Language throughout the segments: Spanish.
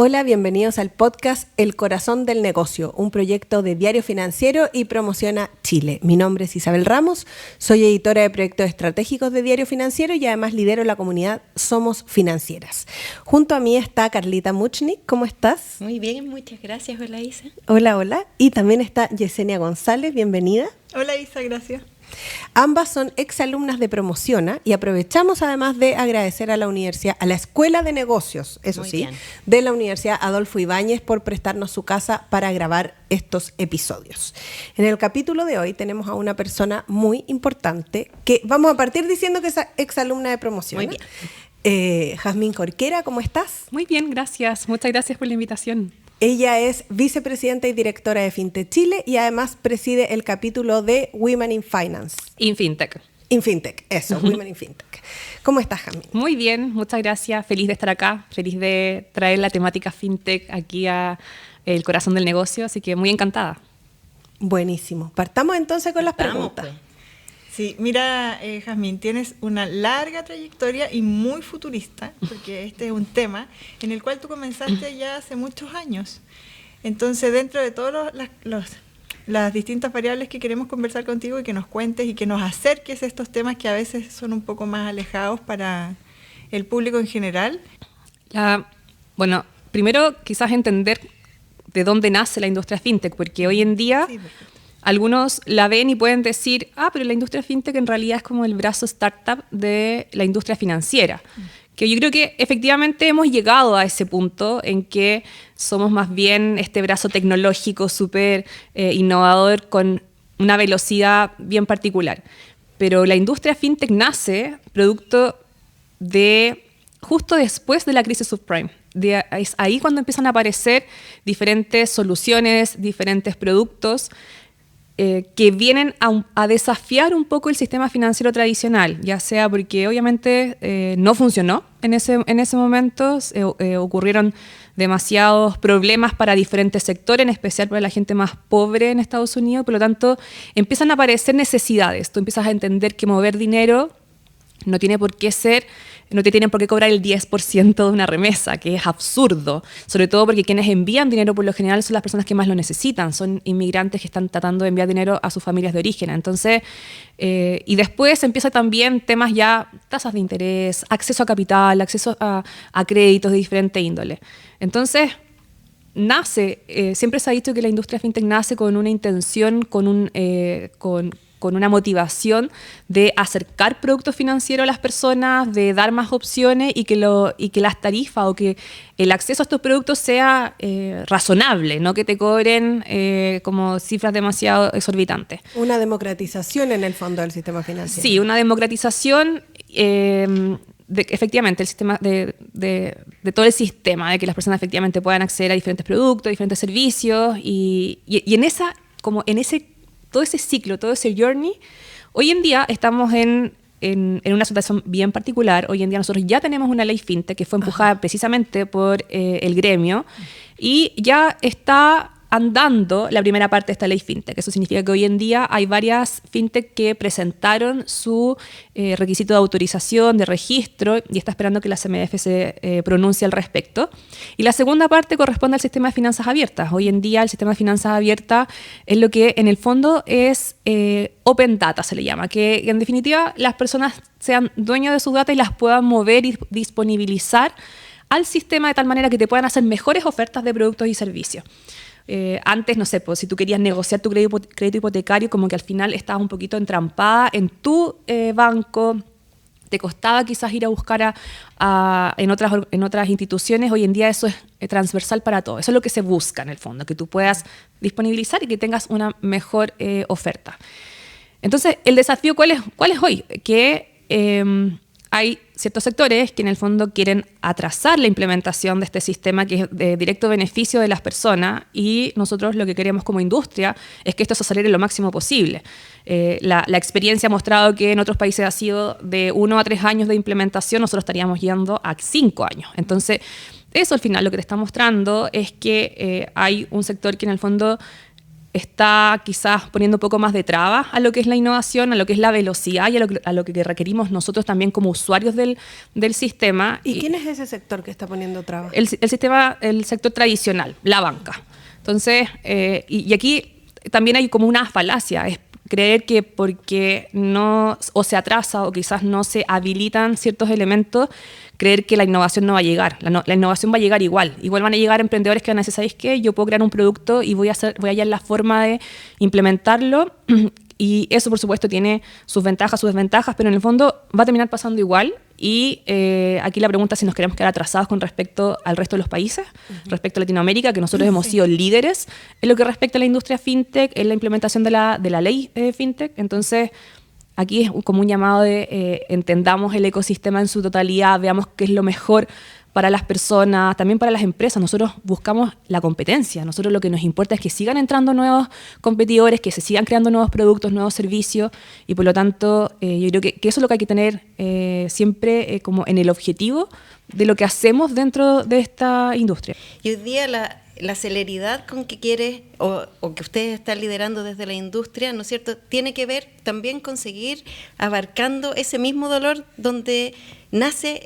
Hola, bienvenidos al podcast El Corazón del Negocio, un proyecto de Diario Financiero y Promociona Chile. Mi nombre es Isabel Ramos, soy editora de proyectos estratégicos de Diario Financiero y además lidero la comunidad Somos Financieras. Junto a mí está Carlita Muchnik, ¿cómo estás? Muy bien, muchas gracias. Hola, Isa. Hola, hola. Y también está Yesenia González, bienvenida. Hola, Isa, gracias. Ambas son exalumnas de Promociona y aprovechamos además de agradecer a la universidad, a la Escuela de Negocios, eso Muy sí, bien, de la Universidad Adolfo Ibáñez por prestarnos su casa para grabar estos episodios. En el capítulo de hoy tenemos a una persona muy importante que vamos a partir diciendo que es exalumna de Promociona. muy bien. Jazmín Corquera, ¿cómo estás? Muy bien, gracias. Muchas gracias por la invitación. Ella es vicepresidenta y directora de FinTech Chile y además preside el capítulo de Women in Finance. InFintech. InFintech, eso, Women in FinTech. ¿Cómo estás, Jazmín? Muy bien, muchas gracias. Feliz de estar acá, feliz de traer la temática FinTech aquí a El Corazón del Negocio, así que muy encantada. Buenísimo. Partamos entonces con las preguntas. Pues. Sí, mira, Jazmín, tienes una larga trayectoria y muy futurista, porque este es un tema en el cual tú comenzaste ya hace muchos años. Entonces, dentro de todas las distintas variables que queremos conversar contigo y que nos cuentes y que nos acerques a estos temas que a veces son un poco más alejados para el público en general. Bueno, primero quizás entender de dónde nace la industria FinTech, porque hoy en día Sí, perfecto. algunos la ven y pueden decir, pero la industria FinTech en realidad es como el brazo startup de la industria financiera. Que yo creo que efectivamente hemos llegado a ese punto en que somos más bien este brazo tecnológico súper innovador con una velocidad bien particular. Pero la industria FinTech nace producto de justo después de la crisis subprime. Es ahí cuando empiezan a aparecer diferentes soluciones, diferentes productos que vienen a desafiar un poco el sistema financiero tradicional, ya sea porque obviamente no funcionó en ese momento, ocurrieron demasiados problemas para diferentes sectores, en especial para la gente más pobre en Estados Unidos, por lo tanto empiezan a aparecer necesidades. Tú empiezas a entender que mover dinero no tiene por qué ser, no te tienen por qué cobrar el 10% de una remesa, que es absurdo, sobre todo porque quienes envían dinero por lo general son las personas que más lo necesitan, son inmigrantes que están tratando de enviar dinero a sus familias de origen. Entonces, y después empieza también temas ya, tasas de interés, acceso a capital, acceso a créditos de diferente índole. Entonces, siempre se ha dicho que la industria fintech nace con una intención, con una motivación de acercar productos financieros a las personas, de dar más opciones y que las tarifas o que el acceso a estos productos sea razonable, no que te cobren como cifras demasiado exorbitantes. Una democratización en el fondo del sistema financiero. Sí, una democratización efectivamente el sistema de todo el sistema, de que las personas efectivamente puedan acceder a diferentes productos, diferentes servicios y todo ese ciclo, todo ese journey. Hoy en día estamos en una situación bien particular. Hoy en día nosotros ya tenemos una ley fintech que fue empujada precisamente por el gremio y ya está andando la primera parte de esta ley fintech. Eso significa que hoy en día hay varias fintech que presentaron su requisito de autorización, de registro, y está esperando que la CMF se pronuncie al respecto. Y la segunda parte corresponde al sistema de finanzas abiertas. Hoy en día el sistema de finanzas abiertas es lo que en el fondo es open data, se le llama, que en definitiva las personas sean dueños de sus datos y las puedan mover y disponibilizar al sistema de tal manera que te puedan hacer mejores ofertas de productos y servicios. Antes, no sé, pues, si tú querías negociar tu crédito hipotecario, como que al final estabas un poquito entrampada en tu banco, te costaba quizás ir a buscar en otras instituciones. Hoy en día eso es transversal para todo. Eso es lo que se busca en el fondo, que tú puedas disponibilizar y que tengas una mejor oferta. Entonces, el desafío, ¿cuál es hoy? Que hay ciertos sectores que en el fondo quieren atrasar la implementación de este sistema que es de directo beneficio de las personas y nosotros lo que queremos como industria es que esto se acelere lo máximo posible. La experiencia ha mostrado que en otros países ha sido de 1 a 3 años de implementación, nosotros estaríamos yendo a 5 años. Entonces, eso al final lo que te está mostrando es que hay un sector que en el fondo está quizás poniendo un poco más de trabas a lo que es la innovación, a lo que es la velocidad y a lo que requerimos nosotros también como usuarios del sistema. ¿Y quién es ese sector que está poniendo trabas? El sector tradicional, la banca. Entonces, y aquí también hay como una falacia, es creer que porque no o se atrasa o quizás no se habilitan ciertos elementos, creer que la innovación no va a llegar. La innovación va a llegar igual. Igual van a llegar emprendedores que van a decir, ¿sabéis qué? Yo puedo crear un producto y voy a hallar la forma de implementarlo. Y eso, por supuesto, tiene sus ventajas, sus desventajas, pero en el fondo va a terminar pasando igual. Y aquí la pregunta es si nos queremos quedar atrasados con respecto al resto de los países, respecto a Latinoamérica, que nosotros hemos sido líderes en lo que respecta a la industria fintech, en la implementación de la ley fintech. Entonces, aquí es como un llamado de entendamos el ecosistema en su totalidad, veamos qué es lo mejor para las personas, también para las empresas. Nosotros buscamos la competencia. Nosotros lo que nos importa es que sigan entrando nuevos competidores, que se sigan creando nuevos productos, nuevos servicios, y por lo tanto yo creo que eso es lo que hay que tener siempre como en el objetivo de lo que hacemos dentro de esta industria. Y hoy día la celeridad con que quiere o que ustedes están liderando desde la industria, ¿no es cierto?, tiene que ver también con seguir abarcando ese mismo dolor donde nace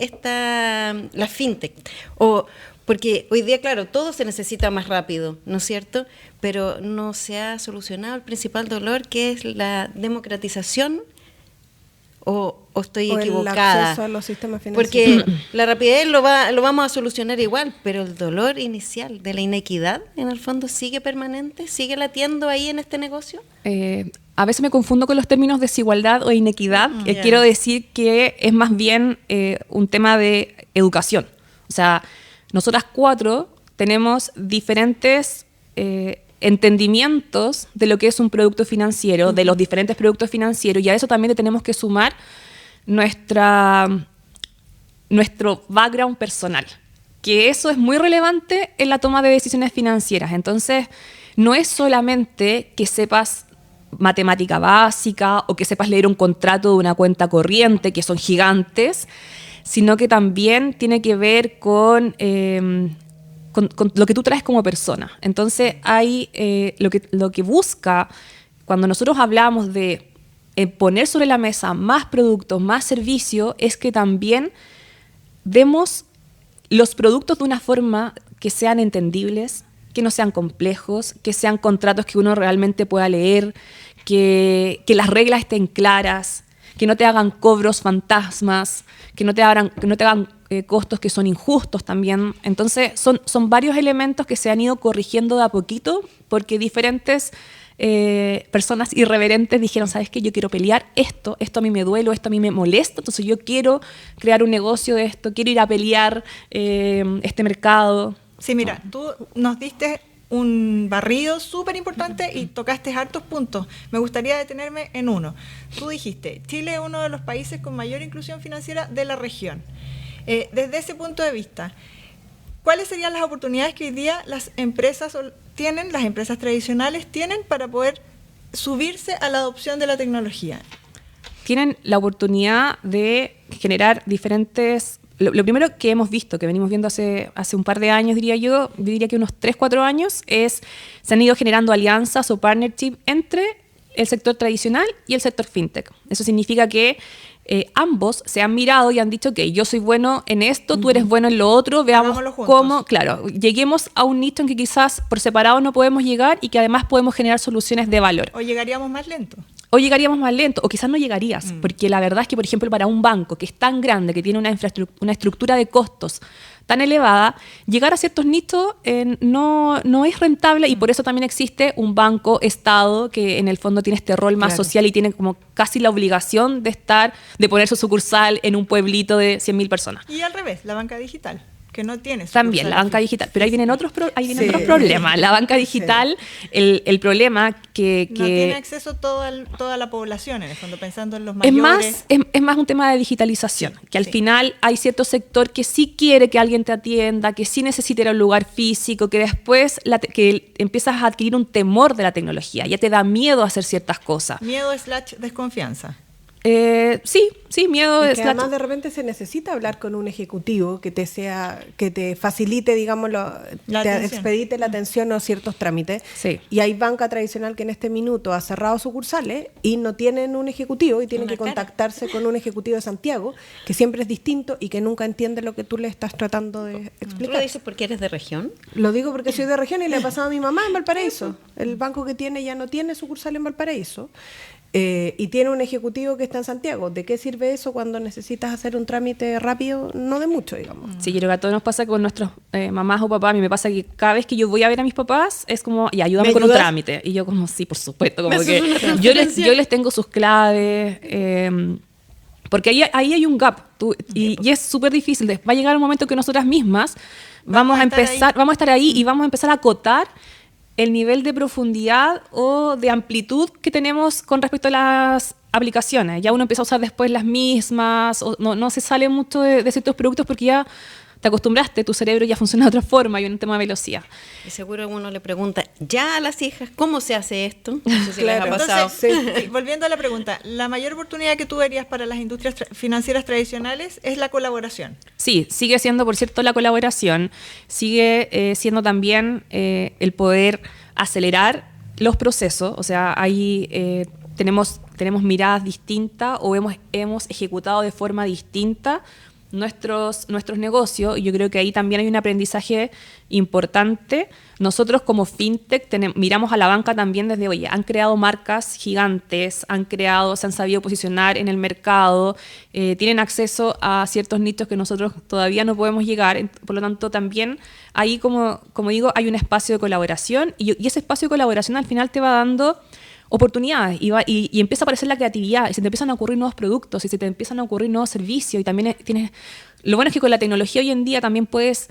la fintech. Porque hoy día, claro, todo se necesita más rápido, ¿no es cierto?, pero no se ha solucionado el principal dolor, que es la democratización. ¿O estoy equivocada? El acceso a los sistemas financieros. Porque la rapidez lo vamos a solucionar igual, pero el dolor inicial de la inequidad, en el fondo, sigue permanente, sigue latiendo ahí en este negocio. A veces me confundo con los términos desigualdad o inequidad. Yeah. Quiero decir que es más bien un tema de educación. O sea, nosotras 4 tenemos diferentes entendimientos de lo que es un producto financiero, de los diferentes productos financieros, y a eso también le tenemos que sumar nuestro background personal, que eso es muy relevante en la toma de decisiones financieras. Entonces, no es solamente que sepas matemática básica o que sepas leer un contrato de una cuenta corriente, que son gigantes, sino que también tiene que ver con lo que tú traes como persona. Entonces, hay lo que busca, cuando nosotros hablamos de poner sobre la mesa más productos, más servicios, es que también demos los productos de una forma que sean entendibles, que no sean complejos, que sean contratos que uno realmente pueda leer, que las reglas estén claras, que no te hagan cobros fantasmas, que no te hagan costos que son injustos también. Entonces, son varios elementos que se han ido corrigiendo de a poquito, porque diferentes personas irreverentes dijeron, ¿sabes qué? Yo quiero pelear esto a mí me duele, esto a mí me molesta, entonces yo quiero crear un negocio de esto, quiero ir a pelear este mercado. Sí, mira, tú nos diste un barrido súper importante y tocaste hartos puntos. Me gustaría detenerme en uno. Tú dijiste, Chile es uno de los países con mayor inclusión financiera de la región. Desde ese punto de vista, ¿cuáles serían las oportunidades que hoy día las empresas tradicionales tienen para poder subirse a la adopción de la tecnología? Tienen la oportunidad de generar diferentes... Lo primero que hemos visto, que venimos viendo hace un par de años, diría que unos 3-4 años, se han ido generando alianzas o partnership entre el sector tradicional y el sector fintech. Eso significa que ambos se han mirado y han dicho que yo soy bueno en esto, tú eres bueno en lo otro, veamos cómo, claro, lleguemos a un nicho en que quizás por separado no podemos llegar y que además podemos generar soluciones de valor. ¿O llegaríamos más lento? O llegaríamos más lento, o quizás no llegarías, porque la verdad es que, por ejemplo, para un banco que es tan grande, que tiene una estructura de costos tan elevada, llegar a ciertos nichos no es rentable, y por eso también existe un banco Estado que en el fondo tiene este rol más social y tiene como casi la obligación de poner su sucursal en un pueblito de 100.000 personas. Y al revés, la banca digital, que no tiene sucursal. También la banca digital, pero ahí vienen otros problemas. La banca digital, el problema que... No tiene acceso toda la población, en el fondo, pensando en los mayores. Es más un tema de digitalización, que al final hay cierto sector que sí quiere que alguien te atienda, que sí necesita ir a un lugar físico, que después que empiezas a adquirir un temor de la tecnología, ya te da miedo a hacer ciertas cosas. Miedo / desconfianza. Sí, miedo Es es que además de repente se necesita hablar con un ejecutivo que te facilite, digamos, La te atención. expedite la atención o ciertos trámites. Sí. Y hay banca tradicional que en este minuto ha cerrado sucursales y no tienen un ejecutivo y tienen Una que cara. contactarse con un ejecutivo de Santiago, que siempre es distinto y que nunca entiende lo que tú le estás tratando de ¿Tú lo explicar. dices porque eres de región? Lo digo porque soy de región y le ha pasado a mi mamá en Valparaíso. El banco que tiene ya no tiene sucursal en Valparaíso. Y tiene un ejecutivo que está en Santiago. ¿De qué sirve eso cuando necesitas hacer un trámite rápido? No de mucho, digamos. Sí, yo creo que a todos nos pasa con nuestros mamás o papás. A mí me pasa que cada vez que yo voy a ver a mis papás es como, y ayúdame ¿Me con un ayudas? trámite. Y yo como, sí, por supuesto. Como ¿Me que haces una yo transferencia? yo les tengo sus claves. Porque ahí hay un gap. Y es súper difícil. Va a llegar un momento que nosotras mismas vamos a estar ahí y vamos a empezar a acotar el nivel de profundidad o de amplitud que tenemos con respecto a las aplicaciones. Ya uno empieza a usar después las mismas, o no se sale mucho de ciertos productos porque ya te acostumbraste, tu cerebro ya funciona de otra forma y hay un tema de velocidad. Y seguro uno le pregunta, ya a las hijas, ¿cómo se hace esto? No sé si les ha Claro. pasado. Entonces, sí, volviendo a la pregunta, la mayor oportunidad que tú verías para las industrias financieras tradicionales es la colaboración. Sí, sigue siendo, por cierto, la colaboración, sigue siendo también el poder acelerar los procesos, o sea, ahí tenemos miradas distintas o hemos ejecutado de forma distinta nuestros negocios, y yo creo que ahí también hay un aprendizaje importante. Nosotros como fintech miramos a la banca también desde, oye, han creado marcas gigantes, se han sabido posicionar en el mercado, tienen acceso a ciertos nichos que nosotros todavía no podemos llegar, por lo tanto también ahí, como digo, hay un espacio de colaboración, y ese espacio de colaboración al final te va dando oportunidades y empieza a aparecer la creatividad y se te empiezan a ocurrir nuevos productos y se te empiezan a ocurrir nuevos servicios y también lo bueno es que con la tecnología hoy en día también puedes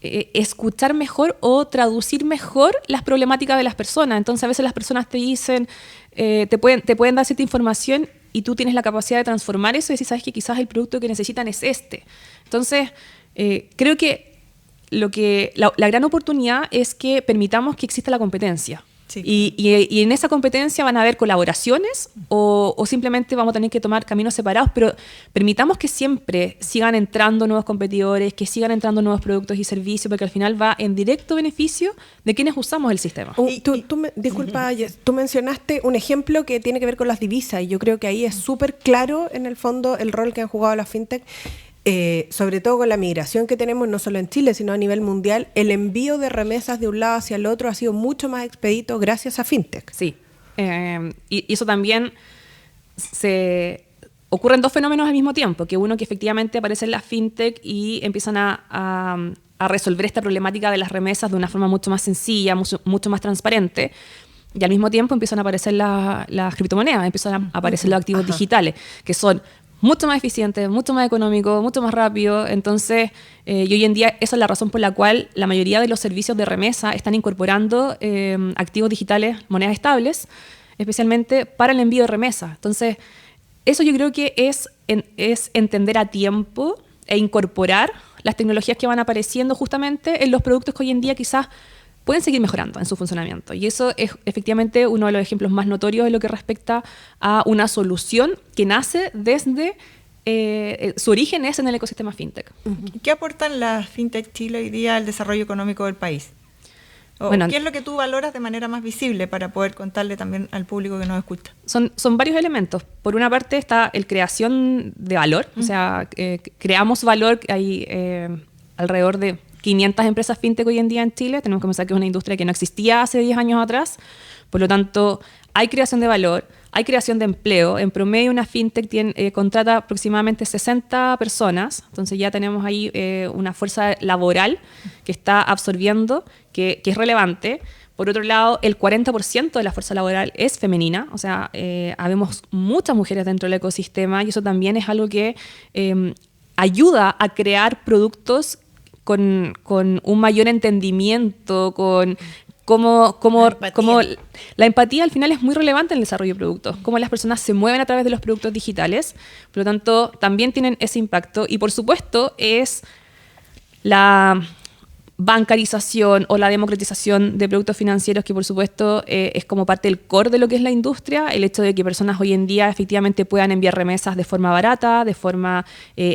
escuchar mejor o traducir mejor las problemáticas de las personas. Entonces a veces las personas te dicen, te pueden dar cierta información y tú tienes la capacidad de transformar eso y decir, sabes que quizás el producto que necesitan es este. Entonces creo que la gran oportunidad es que permitamos que exista la competencia. Sí. Y en esa competencia van a haber colaboraciones o simplemente vamos a tener que tomar caminos separados, pero permitamos que siempre sigan entrando nuevos competidores, que sigan entrando nuevos productos y servicios, porque al final va en directo beneficio de quienes usamos el sistema. Disculpa, Jess, tú mencionaste un ejemplo que tiene que ver con las divisas y yo creo que ahí es súper claro en el fondo el rol que han jugado las fintech. Sobre todo con la migración que tenemos no solo en Chile, sino a nivel mundial, el envío de remesas de un lado hacia el otro ha sido mucho más expedito gracias a fintech. Sí, y eso también ocurren dos fenómenos al mismo tiempo, que uno que efectivamente aparecen las fintech y empiezan a resolver esta problemática de las remesas de una forma mucho más sencilla, mucho más transparente, y al mismo tiempo empiezan a aparecer las criptomonedas, empiezan a aparecer los activos digitales, que son mucho más eficiente, mucho más económico, mucho más rápido. Entonces, y hoy en día esa es la razón por la cual la mayoría de los servicios de remesa están incorporando activos digitales, monedas estables, especialmente para el envío de remesa. Entonces, eso yo creo que es entender a tiempo e incorporar las tecnologías que van apareciendo justamente en los productos que hoy en día quizás pueden seguir mejorando en su funcionamiento. Y eso es efectivamente uno de los ejemplos más notorios de lo que respecta a una solución que nace desde su origen es en el ecosistema fintech. ¿Qué aportan las fintech Chile hoy día al desarrollo económico del país? ¿Qué es lo que tú valoras de manera más visible para poder contarle también al público que nos escucha? Son varios elementos. Por una parte está el creación de valor, o sea, creamos valor. Hay alrededor de 500 empresas fintech hoy en día en Chile. Tenemos que pensar que es una industria que no existía hace 10 años atrás. Por lo tanto, hay creación de valor, hay creación de empleo. En promedio, una fintech contrata aproximadamente 60 personas. Entonces ya tenemos ahí una fuerza laboral que está absorbiendo, que es relevante. Por otro lado, el 40% de la fuerza laboral es femenina. O sea, habemos muchas mujeres dentro del ecosistema y eso también es algo que ayuda a crear productos con un mayor entendimiento, con cómo la empatía al final es muy relevante en el desarrollo de productos, cómo las personas se mueven a través de los productos digitales, por lo tanto también tienen ese impacto y por supuesto es bancarización o la democratización de productos financieros, que por supuesto es como parte del core de lo que es la industria, el hecho de que personas hoy en día efectivamente puedan enviar remesas de forma barata, de forma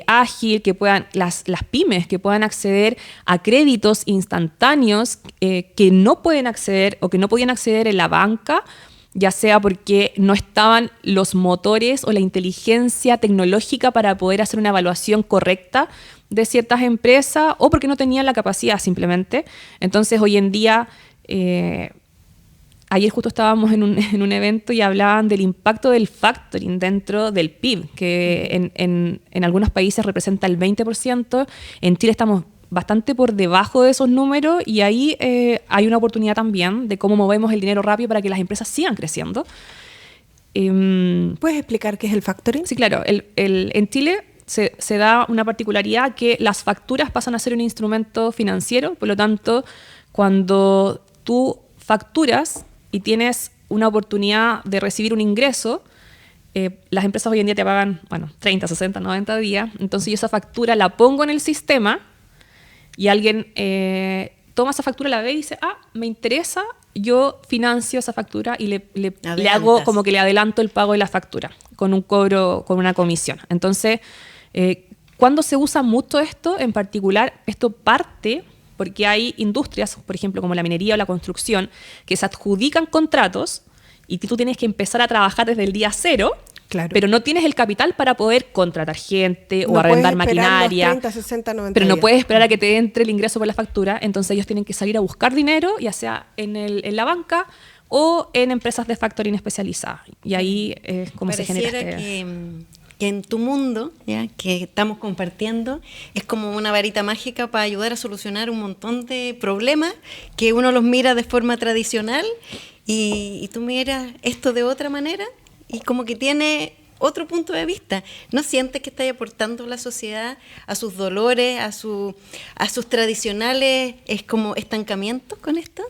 ágil, que puedan, las pymes que puedan acceder a créditos instantáneos que no pueden acceder o que no podían acceder en la banca, ya sea porque no estaban los motores o la inteligencia tecnológica para poder hacer una evaluación correcta de ciertas empresas o porque no tenían la capacidad simplemente. Entonces hoy en día, ayer justo estábamos en un evento y hablaban del impacto del factoring dentro del PIB, que en algunos países representa el 20%, en Chile estamos bastante por debajo de esos números y ahí hay una oportunidad también de cómo movemos el dinero rápido para que las empresas sigan creciendo. ¿Puedes explicar qué es el factoring? Sí, claro. En Chile se da una particularidad que las facturas pasan a ser un instrumento financiero, por lo tanto, cuando tú facturas y tienes una oportunidad de recibir un ingreso, las empresas hoy en día te pagan 30, 60, 90 días, entonces yo esa factura la pongo en el sistema y alguien toma esa factura, la ve y dice, me interesa, yo financio esa factura y le hago como que le adelanto el pago de la factura con un cobro, con una comisión. Entonces, cuando se usa mucho esto, en particular, esto parte porque hay industrias, por ejemplo, como la minería o la construcción, que se adjudican contratos y tú tienes que empezar a trabajar desde el día cero, claro, pero no tienes el capital para poder contratar gente o arrendar maquinaria. 30, 60, 90 pero no días. puedes esperar a que te entre el ingreso por la factura, entonces ellos tienen que salir a buscar dinero, ya sea en la banca o en empresas de factoring especializadas. Y ahí es como se genera que en tu mundo, ya que estamos compartiendo, es como una varita mágica para ayudar a solucionar un montón de problemas que uno los mira de forma tradicional y tú miras esto de otra manera y como que tiene otro punto de vista. ¿No sientes que estás aportando a la sociedad a sus dolores, a sus tradicionales como estancamientos con esto?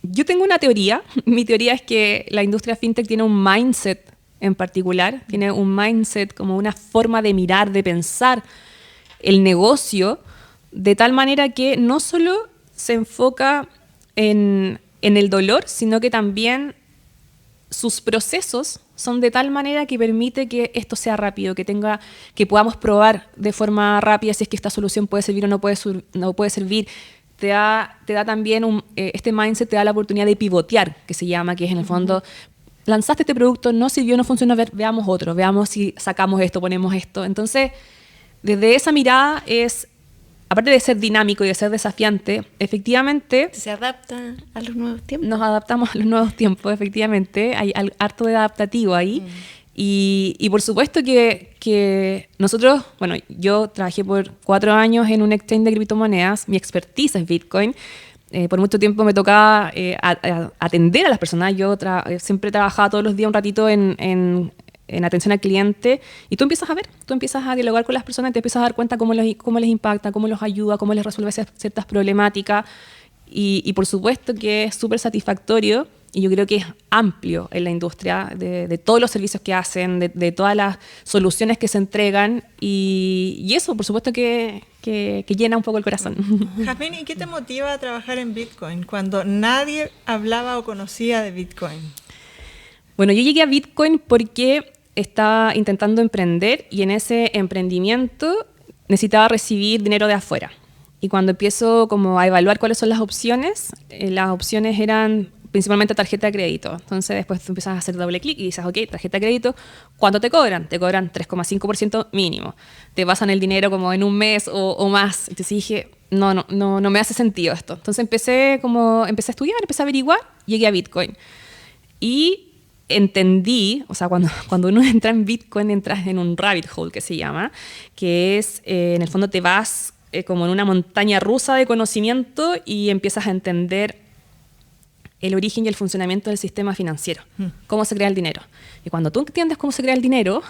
Yo tengo una teoría. Mi teoría es que la industria fintech tiene un mindset en particular, tiene un mindset como una forma de mirar, de pensar el negocio, de tal manera que no solo se enfoca en el dolor, sino que también sus procesos son de tal manera que permite que esto sea rápido, que podamos probar de forma rápida si es que esta solución puede servir o no puede servir. Te da también este mindset te da la oportunidad de pivotear, que se llama, que es en el fondo, lanzaste este producto, no sirvió, no funcionó, veamos otro, veamos si sacamos esto, ponemos esto. Entonces, desde esa mirada aparte de ser dinámico y de ser desafiante, efectivamente se adapta a los nuevos tiempos. Nos adaptamos a los nuevos tiempos, efectivamente. Hay harto de adaptativo ahí. Y por supuesto que nosotros, yo trabajé por 4 años en un exchange de criptomonedas, mi expertise es Bitcoin. Por mucho tiempo me tocaba atender a las personas. Yo siempre trabajaba todos los días un ratito en atención al cliente y tú empiezas a dialogar con las personas y te empiezas a dar cuenta cómo les impacta, cómo los ayuda, cómo les resuelve ciertas problemáticas y por supuesto que es súper satisfactorio y yo creo que es amplio en la industria de todos los servicios que hacen, de todas las soluciones que se entregan y eso por supuesto que llena un poco el corazón. Jazmín, ¿y qué te motiva a trabajar en Bitcoin cuando nadie hablaba o conocía de Bitcoin? Bueno, yo llegué a Bitcoin porque estaba intentando emprender y en ese emprendimiento necesitaba recibir dinero de afuera. Y cuando empiezo como a evaluar cuáles son las opciones eran principalmente tarjeta de crédito. Entonces después tú empiezas a hacer doble clic y dices, ok, tarjeta de crédito, ¿cuánto te cobran? Te cobran 3,5% mínimo. Te pasan el dinero como en un mes o más. Entonces dije, no me hace sentido esto. Entonces empecé a estudiar, empecé a averiguar, llegué a Bitcoin. Y entendí, o sea, cuando uno entra en Bitcoin, entras en un rabbit hole que se llama, que es, en el fondo te vas como en una montaña rusa de conocimiento y empiezas a entender el origen y el funcionamiento del sistema financiero, cómo se crea el dinero. Y cuando tú entiendes cómo se crea el dinero,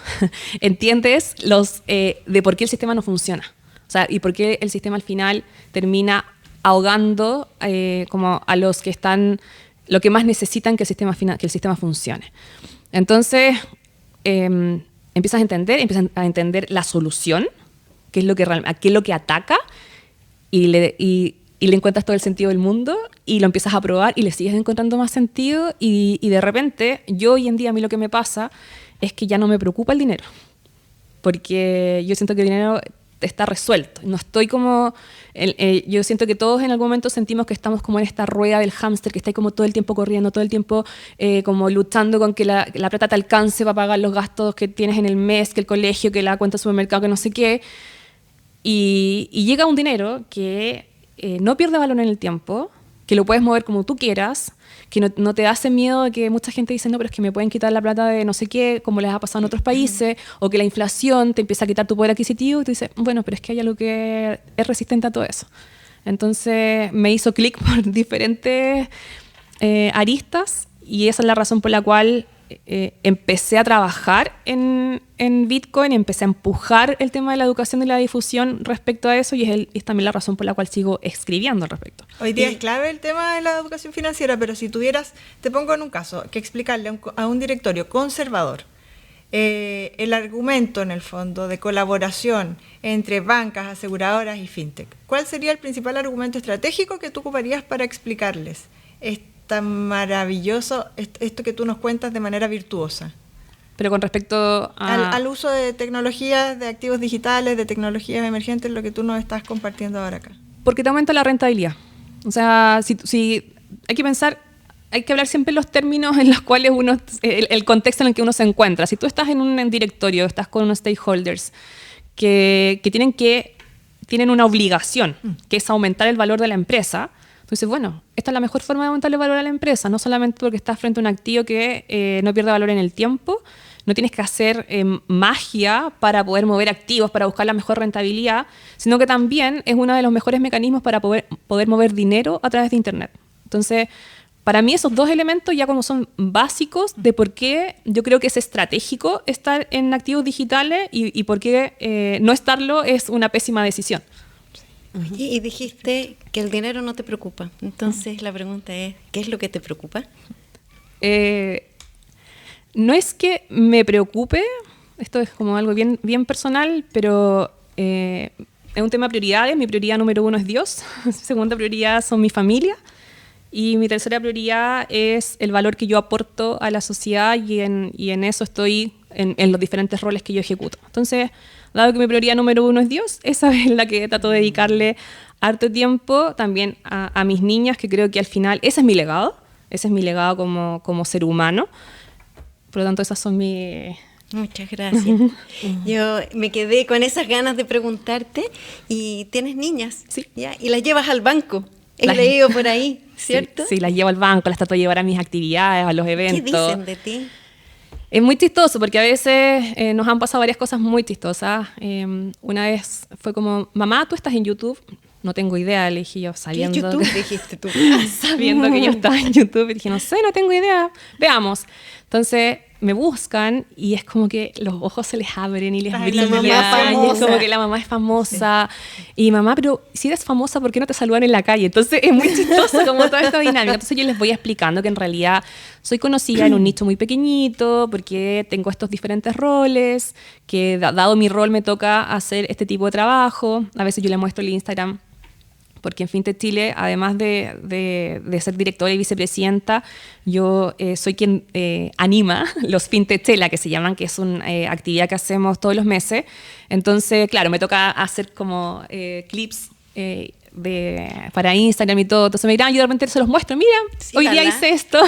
entiendes de por qué el sistema no funciona. O sea, y por qué el sistema al final termina ahogando como a los que están, lo que más necesitan que el sistema funcione. Entonces, empiezas a entender la solución, qué es lo que ataca, y y le encuentras todo el sentido del mundo y lo empiezas a probar y le sigues encontrando más sentido y de repente, yo hoy en día a mí lo que me pasa es que ya no me preocupa el dinero, porque yo siento que el dinero está resuelto. No estoy como... yo siento que todos en algún momento sentimos que estamos como en esta rueda del hámster, que está ahí como todo el tiempo corriendo, todo el tiempo como luchando con que la plata te alcance para pagar los gastos que tienes en el mes, que el colegio, que la cuenta de supermercado, que no sé qué. Y llega un dinero que no pierde valor en el tiempo, que lo puedes mover como tú quieras, que no te hace miedo de que mucha gente dice, no, pero es que me pueden quitar la plata de no sé qué, como les ha pasado en otros países, o que la inflación te empieza a quitar tu poder adquisitivo, y tú dices, bueno, pero es que hay algo que es resistente a todo eso. Entonces me hizo clic por diferentes aristas, y esa es la razón por la cual empecé a trabajar en Bitcoin, empecé a empujar el tema de la educación y la difusión respecto a eso, y es también la razón por la cual sigo escribiendo al respecto. Hoy día es clave el tema de la educación financiera, pero si tuvieras, te pongo en un caso, que explicarle a un directorio conservador el argumento en el fondo de colaboración entre bancas, aseguradoras y fintech, ¿cuál sería el principal argumento estratégico que tú ocuparías para explicarles tan maravilloso esto que tú nos cuentas de manera virtuosa? Pero con respecto al uso de tecnologías, de activos digitales, de tecnologías emergentes, lo que tú nos estás compartiendo ahora acá. Porque te aumenta la rentabilidad. O sea, si hay que pensar, hay que hablar siempre los términos en los cuales el contexto en el que uno se encuentra. Si tú estás en un directorio, estás con unos stakeholders que tienen una obligación, que es aumentar el valor de la empresa. Entonces, bueno, esta es la mejor forma de aumentar el valor a la empresa, no solamente porque estás frente a un activo que no pierde valor en el tiempo, no tienes que hacer magia para poder mover activos, para buscar la mejor rentabilidad, sino que también es uno de los mejores mecanismos para poder mover dinero a través de Internet. Entonces, para mí esos dos elementos ya como son básicos de por qué yo creo que es estratégico estar en activos digitales y por qué no estarlo es una pésima decisión. Oye, y dijiste que el dinero no te preocupa. Entonces la pregunta es, ¿qué es lo que te preocupa? No es que me preocupe, esto es como algo bien, bien personal, pero es un tema de prioridades. Mi prioridad número 1 es Dios, mi segunda prioridad son mi familia y mi tercera prioridad es el valor que yo aporto a la sociedad y en eso estoy en los diferentes roles que yo ejecuto. Entonces, dado que mi prioridad número 1 es Dios, esa es la que trato de dedicarle harto tiempo también a mis niñas, que creo que al final ese es mi legado como ser humano. Por lo tanto, esas son mis... Muchas gracias. Yo me quedé con esas ganas de preguntarte, y tienes niñas, sí, ¿ya? Y las llevas al banco. He leído por ahí, ¿cierto? Sí, las llevo al banco, las trato de llevar a mis actividades, a los eventos. ¿Qué dicen de ti? Es muy chistoso porque a veces nos han pasado varias cosas muy chistosas. Una vez fue como, mamá, ¿tú estás en YouTube? No tengo idea, le dije yo, sabiendo... ¿Qué YouTube dijiste tú? Sabiendo que yo estaba en YouTube, y dije, no sé, no tengo idea, veamos. Entonces me buscan y es como que los ojos se les abren y les brillan. La mamá Y es como que la mamá es famosa. Sí. Y mamá, pero si eres famosa, ¿por qué no te saludan en la calle? Entonces es muy chistoso como toda esta dinámica. Entonces yo les voy explicando que en realidad soy conocida en un nicho muy pequeñito porque tengo estos diferentes roles, que dado mi rol me toca hacer este tipo de trabajo. A veces yo les muestro el Instagram, porque en Fintech Chile, además de ser directora y vicepresidenta, yo soy quien anima los Fintech Chela, que se llaman, que es una actividad que hacemos todos los meses. Entonces, claro, me toca hacer como clips para Instagram y todo. Entonces me dirán, yo de repente se los muestro, mira, sí, hoy día hice esto.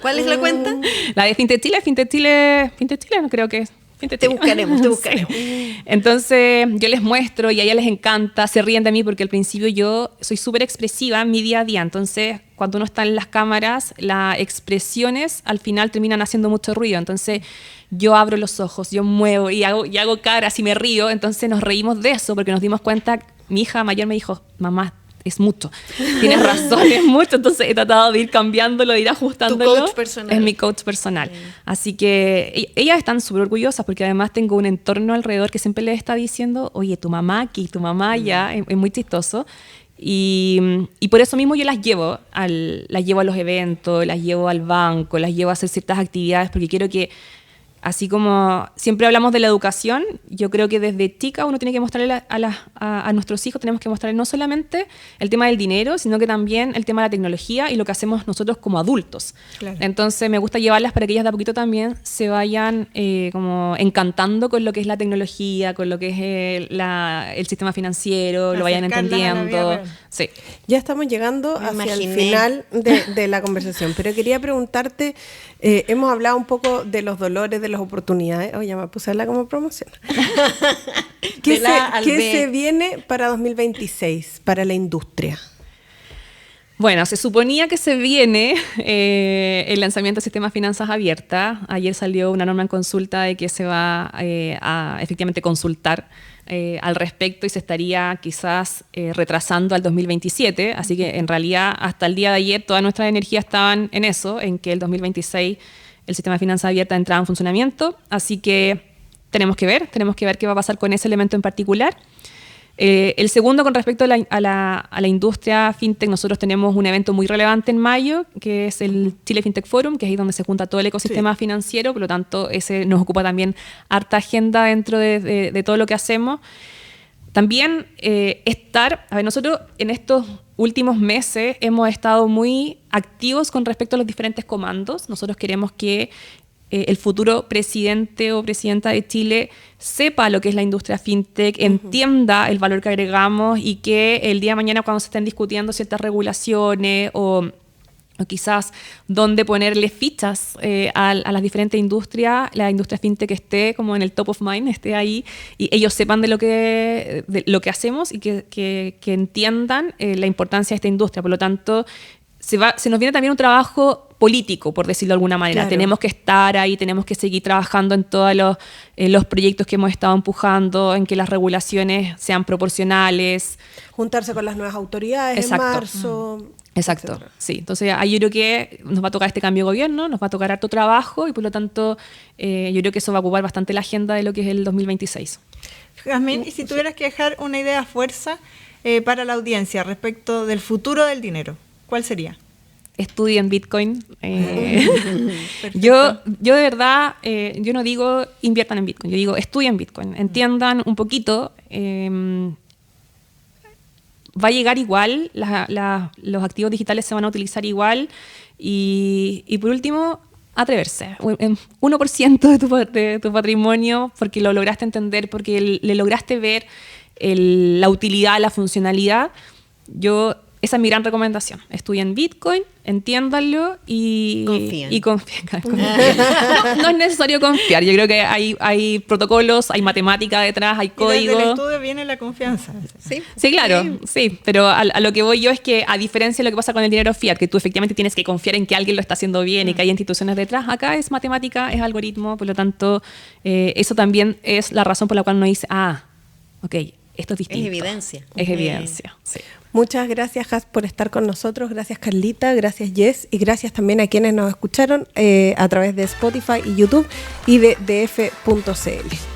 ¿Cuál es la cuenta? La de Fintech Chile, no creo que es. Te buscaremos. Sí. Entonces yo les muestro y a ellas les encanta, se ríen de mí porque al principio yo soy súper expresiva en mi día a día, entonces cuando uno está en las cámaras, las expresiones al final terminan haciendo mucho ruido, entonces yo abro los ojos, yo muevo y hago caras y me río, entonces nos reímos de eso porque nos dimos cuenta, mi hija mayor me dijo, mamá, es mucho, tienes razón, es mucho, entonces he tratado de ir cambiándolo, de ir ajustándolo. Tu coach personal. Es mi coach personal. Sí. Así que ellas están súper orgullosas porque además tengo un entorno alrededor que siempre les está diciendo, oye, tu mamá aquí, tu mamá allá, es muy chistoso. Y por eso mismo yo las llevo a los eventos, las llevo al banco, las llevo a hacer ciertas actividades porque quiero que Así como siempre hablamos de la educación, yo creo que desde chica uno tiene que mostrarle a nuestros hijos, tenemos que mostrarle no solamente el tema del dinero, sino que también el tema de la tecnología y lo que hacemos nosotros como adultos. Claro. Entonces me gusta llevarlas para que ellas de a poquito también se vayan como encantando con lo que es la tecnología, con lo que es el sistema financiero, lo vayan entendiendo. Sí. Ya estamos llegando hacia el final de la conversación, pero quería preguntarte, hemos hablado un poco de los dolores, de las oportunidades. Oye, ya me puse a hablar como promoción. ¿Qué se viene para 2026, para la industria? Bueno, se suponía que se viene el lanzamiento del sistema de finanzas abiertas. Ayer salió una norma en consulta de que se va a efectivamente consultar al respecto y se estaría quizás retrasando al 2027. Así que en realidad hasta el día de ayer todas nuestras energías estaban en eso, en que el 2026 el sistema de finanzas abiertas entraba en funcionamiento. Así que tenemos que ver qué va a pasar con ese elemento en particular. El segundo, con respecto a la industria fintech, nosotros tenemos un evento muy relevante en mayo, que es el Chile Fintech Forum, que es ahí donde se junta todo el ecosistema financiero, por lo tanto, ese nos ocupa también harta agenda dentro de todo lo que hacemos. También nosotros en estos últimos meses hemos estado muy activos con respecto a los diferentes comandos. Nosotros queremos que el futuro presidente o presidenta de Chile sepa lo que es la industria fintech, entienda el valor que agregamos y que el día de mañana cuando se estén discutiendo ciertas regulaciones o quizás dónde ponerle fichas a las diferentes industrias, la industria fintech esté como en el top of mind, esté ahí y ellos sepan de lo que hacemos y que entiendan la importancia de esta industria. Por lo tanto, se nos viene también un trabajo político, por decirlo de alguna manera. Claro. Tenemos que estar ahí, tenemos que seguir trabajando en todos los proyectos que hemos estado empujando, en que las regulaciones sean proporcionales. Juntarse con las nuevas autoridades. Exacto. En marzo. Exacto, etcétera. Sí. Entonces ahí yo creo que nos va a tocar este cambio de gobierno, nos va a tocar harto trabajo y por lo tanto yo creo que eso va a ocupar bastante la agenda de lo que es el 2026. Jazmín, y si tuvieras que dejar una idea a fuerza para la audiencia respecto del futuro del dinero, ¿cuál sería? Estudien Bitcoin. Yo de verdad, yo no digo inviertan en Bitcoin, yo digo estudien Bitcoin, entiendan un poquito. Va a llegar igual, los activos digitales se van a utilizar igual y por último, atreverse. 1% de tu patrimonio porque lo lograste entender, porque le lograste ver la utilidad, la funcionalidad. Esa es mi gran recomendación. Estudien Bitcoin, entiéndanlo y confíen. No es necesario confiar. Yo creo que hay protocolos, hay matemática detrás, hay código. Y desde el estudio viene la confianza. Sí, claro. Sí. Pero a lo que voy yo es que, a diferencia de lo que pasa con el dinero fiat, que tú efectivamente tienes que confiar en que alguien lo está haciendo bien y que hay instituciones detrás, acá es matemática, es algoritmo. Por lo tanto, eso también es la razón por la cual uno dice, ok, esto es distinto. Es evidencia. Es evidencia, sí. Muchas gracias, Jas, por estar con nosotros. Gracias, Carlita. Gracias, Jess. Y gracias también a quienes nos escucharon a través de Spotify y YouTube y de df.cl.